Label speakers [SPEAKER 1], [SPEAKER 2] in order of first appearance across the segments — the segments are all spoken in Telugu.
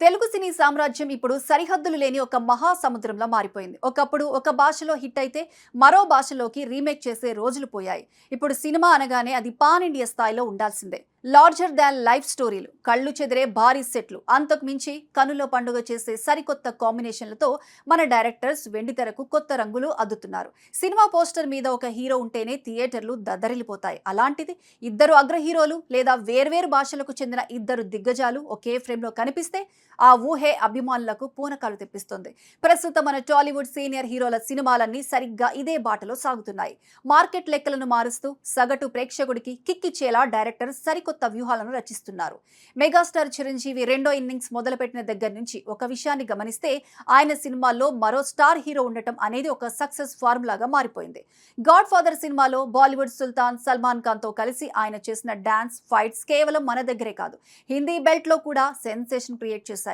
[SPEAKER 1] తెలుగు సినీ సామ్రాజ్యం ఇప్పుడు సరిహద్దులు లేని ఒక మహాసముద్రంలా మారిపోయింది. ఒకప్పుడు ఒక భాషలో హిట్ అయితే మరో భాషలోకి రీమేక్ చేసే రోజులు పోయాయి. ఇప్పుడు సినిమా అనగానే అది పాన్ ఇండియా స్థాయిలో ఉండాల్సిందే. లార్జర్ దాన్ లైఫ్ స్టోరీలు, కళ్ళు చెదిరే భారీ సెట్లు, అంతకు మించి కనుల పండుగ చేసే సరికొత్త కాంబినేషన్లతో మన డైరెక్టర్స్ వెండితెరకు కొత్త రంగులు అద్దుతున్నారు. సినిమా పోస్టర్ మీద ఒక హీరో ఉంటేనే థియేటర్లు దద్దరిల్లిపోతాయి. అలాంటిది ఇద్దరు అగ్ర హీరోలు లేదా వేర్వేరు భాషలకు చెందిన ఇద్దరు దిగ్గజాలు ఒకే ఫ్రేమ్లో కనిపిస్తే ఆ ఊహే అభిమానులకు పూనకాలు తెప్పిస్తుంది. ప్రస్తుతం మన టాలీవుడ్ సీనియర్ హీరోల సినిమాలన్నీ సరిగ్గా ఇదే బాటలో సాగుతున్నాయి. మార్కెట్ లెక్కలను మారుస్తూ సగటు ప్రేక్షకుడికి కిక్కిచ్చేలా డైరెక్టర్ సరికొత్త వ్యూహాలను రచిస్తున్నారు. మెగాస్టార్ చిరంజీవి రెండో ఇన్నింగ్స్ మొదలుపెట్టిన దగ్గర నుంచి ఒక విషయాన్ని గమనిస్తే ఆయన సినిమాల్లో మరో స్టార్ హీరో ఉండటం అనేది ఒక సక్సెస్ ఫార్ములాగా మారిపోయింది. గాడ్ ఫాదర్ సినిమాలో బాలీవుడ్ సుల్తాన్ సల్మాన్ ఖాన్ తో కలిసి ఆయన చేసిన డాన్స్ ఫైట్స్ కేవలం మన దగ్గరే కాదు, హిందీ బెల్ట్ లో కూడా సెన్సేషన్ క్రియేట్ చేశాయి.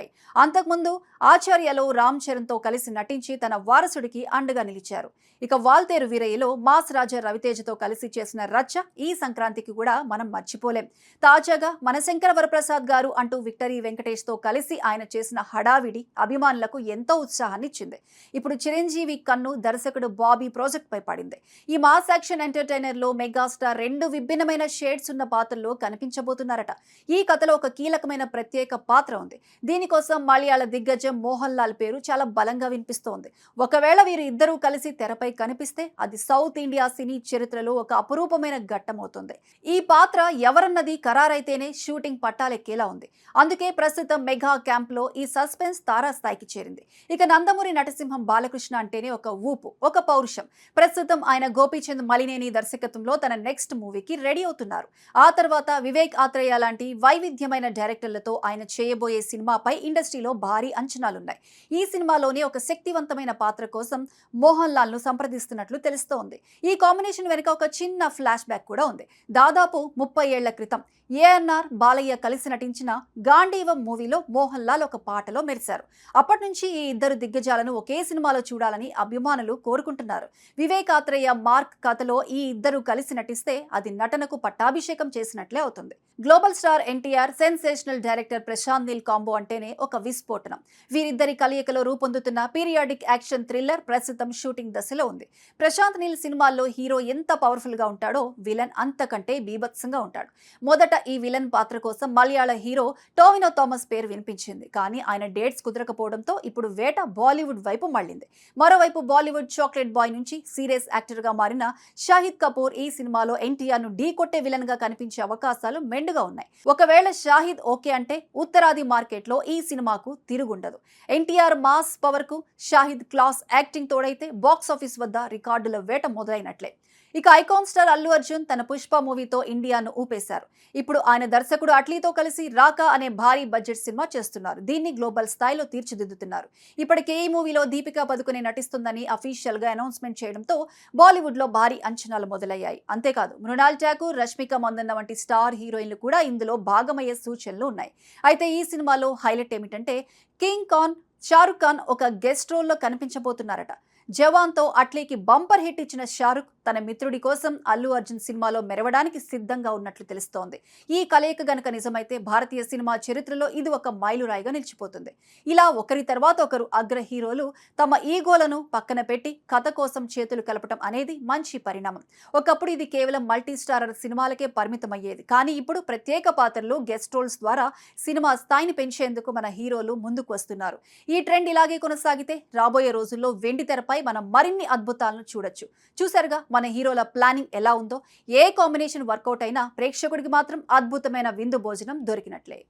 [SPEAKER 1] అంతకుముందు ఆచార్యలో రామ్ చరణ్ తో కలిసి నటించి తన వారసుడికి అండగా నిలిచారు. ఇక వాల్తేరు వీరయ్యలో మాస్ రాజా రవితేజతో కలిసి చేసిన రచ్చ ఈ సంక్రాంతికి కూడా మనం మర్చిపోలేం. తాజాగా మన శంకర వరప్రసాద్ గారు అంటూ విక్టరీ వెంకటేష్ తో కలిసి ఆయన చేసిన హడావిడి అభిమానులకు ఎంతో ఉత్సాహాన్ని ఇచ్చింది. ఇప్పుడు చిరంజీవి కన్ను దర్శకుడు బాబీ ప్రాజెక్ట్ పై పడింది. ఈ మాస్ యాక్షన్ ఎంటర్టైనర్ లో మెగాస్టార్ రెండు విభిన్నమైన షేడ్స్ ఉన్న పాత్రల్లో కనిపించబోతున్నారట. ఈ కథలో ఒక కీలకమైన ప్రత్యేక పాత్ర ఉంది. దీనికోసం మలయాళ దిగ్గజం మోహన్ లాల్ పేరు చాలా బలంగా వినిపిస్తోంది. ఒకవేళ వీరు ఇద్దరూ కలిసి తెరపై కనిపిస్తే అది సౌత్ ఇండియా సినీ చరిత్రలో ఒక అపురూపమైన ఘట్టమవుతుంది. ఈ పాత్ర ఎవరన్నది ఖరారైతేనే షూటింగ్ పట్టాలెక్కేలా ఉంది. అందుకే ప్రస్తుతం మెగా క్యాంప్ లో ఈ సస్పెన్స్ తారాస్థాయికి చేరింది. ఇక నందమూరి నటసింహం బాలకృష్ణ అంటేనే ఒక ఊపు, ఒక పౌరుషం. ప్రస్తుతం ఆయన గోపీచంద్ మలినేని దర్శకత్వంలో తన నెక్స్ట్ మూవీకి రెడీ అవుతున్నారు. ఆ తర్వాత వివేక్ ఆత్రేయ లాంటి వైవిధ్యమైన డైరెక్టర్లతో ఆయన చేయబోయే సినిమాపై ఇండస్ట్రీలో భారీ అంచనాలున్నాయి. ఈ సినిమాలోని ఒక శక్తివంతమైన పాత్ర కోసం మోహన్ లాల్ ను సంప్రదిస్తున్నట్లు తెలుస్తోంది. ఈ కాంబినేషన్ వెనుక ఒక చిన్న ఫ్లాష్ బ్యాక్ కూడా ఉంది. దాదాపు 30 ఏళ్ల క్రితం ఏఎన్ఆర్ బాలయ్య కలిసి నటించిన గాంధీవం మూవీలో మోహన్ లాల్ ఒక పాటలో మెరిశారు. అప్పటి నుంచి ఈ ఇద్దరు దిగ్గజాలను ఒకే సినిమాలో చూడాలని అభిమానులు కోరుకుంటున్నారు. వివేక్ ఆత్రేయ మార్క్ కథలో ఈ ఇద్దరు కలిసి నటిస్తే అది నటనకు పట్టాభిషేకం చేసినట్లే అవుతుంది. Global star NTR, sensational director Prashanth Neel combo అంటేనే ఒక విస్ఫోటనం. వీరిద్దరి కలయికలో రూపొందుతున్న పీరియాడిక్ యాక్షన్ థ్రిల్లర్ ప్రస్తుతం షూటింగ్ దశలో ఉంది. ప్రశాంత్ నీల్ సినిమాల్లో హీరో ఎంత పవర్ఫుల్ గా ఉంటాడో విలన్ అంతకంటే బీభత్సంగా ఉంటాడు. మొదట ఈ విలన్ పాత్ర కోసం మలయాళ హీరో టోవినో థామస్ పేరు వినిపించింది. కానీ ఆయన డేట్స్ కుదరకపోవడంతో ఇప్పుడు వేట బాలీవుడ్ వైపు మళ్లింది. మరోవైపు బాలీవుడ్ చాక్లెట్ బాయ్ నుంచి సీరియస్ యాక్టర్ గా మారిన షాహిద్ కపూర్ ఈ సినిమాలో ఎన్టీఆర్ ను ఢీ కొట్టే విలన్ గా కనిపించే అవకాశాలు మెండుగా ఉన్నాయి. ఒకవేళ షాహిద్ ఓకే అంటే ఉత్తరాది మార్కెట్ లో ఈ సినిమాకు తిరుగుండదు. ఎన్టీఆర్ మాస్ పవర్ కు షాహిద్ క్లాస్ యాక్టింగ్ తోడైతే బాక్స్ ఆఫీస్ వద్ద రికార్డుల వేట మొదలైనట్లే. ఇక ఐకాన్ స్టార్ అల్లు అర్జున్ తన పుష్ప మూవీతో ఇండియాను ఊపేశారు. ఇప్పుడు ఆయన దర్శకుడు అట్లీతో కలిసి రాకా అనే భారీ బడ్జెట్ సినిమా చేస్తున్నారు. దీన్ని గ్లోబల్ స్థాయిలో తీర్చిదిద్దుతున్నారు. ఇప్పటికే ఈ మూవీలో దీపికా పదుకునే నటిస్తుందని అఫీషియల్ గా అనౌన్స్మెంట్ చేయడంతో బాలీవుడ్ లో భారీ అంచనాలు మొదలయ్యాయి. అంతేకాదు మృణాల్ ఠాకూర్, రష్మిక మందన్న వంటి స్టార్ హీరోయిన్లు కూడా ఇందులో భాగమయ్యే సూచనలు ఉన్నాయి. అయితే ఈ సినిమాలో హైలైట్ ఏమిటంటే కింగ్ ఖాన్ షారుఖ్ ఖాన్ ఒక గెస్ట్ రోల్లో కనిపించబోతున్నారట. జవాన్తో అట్లీకి బంపర్ హిట్ ఇచ్చిన షారుఖ్ తన మిత్రుడి కోసం అల్లు అర్జున్ సినిమాలో మెరవడానికి సిద్ధంగా ఉన్నట్లు తెలుస్తోంది. ఈ కలయిక గనక నిజమైతే భారతీయ సినిమా చరిత్రలో ఇది ఒక మైలురాయిగా నిలిచిపోతుంది. ఇలా ఒకరి తర్వాత ఒకరు అగ్ర హీరోలు తమ ఈగోలను పక్కన పెట్టి కథ కోసం చేతులు కలపటం అనేది మంచి పరిణామం. ఒకప్పుడు ఇది కేవలం మల్టీ స్టారర్ సినిమాలకే పరిమితమయ్యేది. కానీ ఇప్పుడు ప్రత్యేక పాత్రలు, గెస్ట్ రోల్స్ ద్వారా సినిమా స్థాయిని పెంచేందుకు మన హీరోలు ముందుకు వస్తున్నారు. ఈ ట్రెండ్ ఇలాగే కొనసాగితే రాబోయే రోజుల్లో వెండి తెరపై మనం మరిన్ని అద్భుతాలను చూడొచ్చు. చూసారుగా మన హీరోల ప్లానింగ్ ఎలా ఉందో. ఏ కాంబినేషన్ వర్కౌట్ అయినా ప్రేక్షకుడికి మాత్రం అద్భుతమైన విందు భోజనం దొరికినట్లే.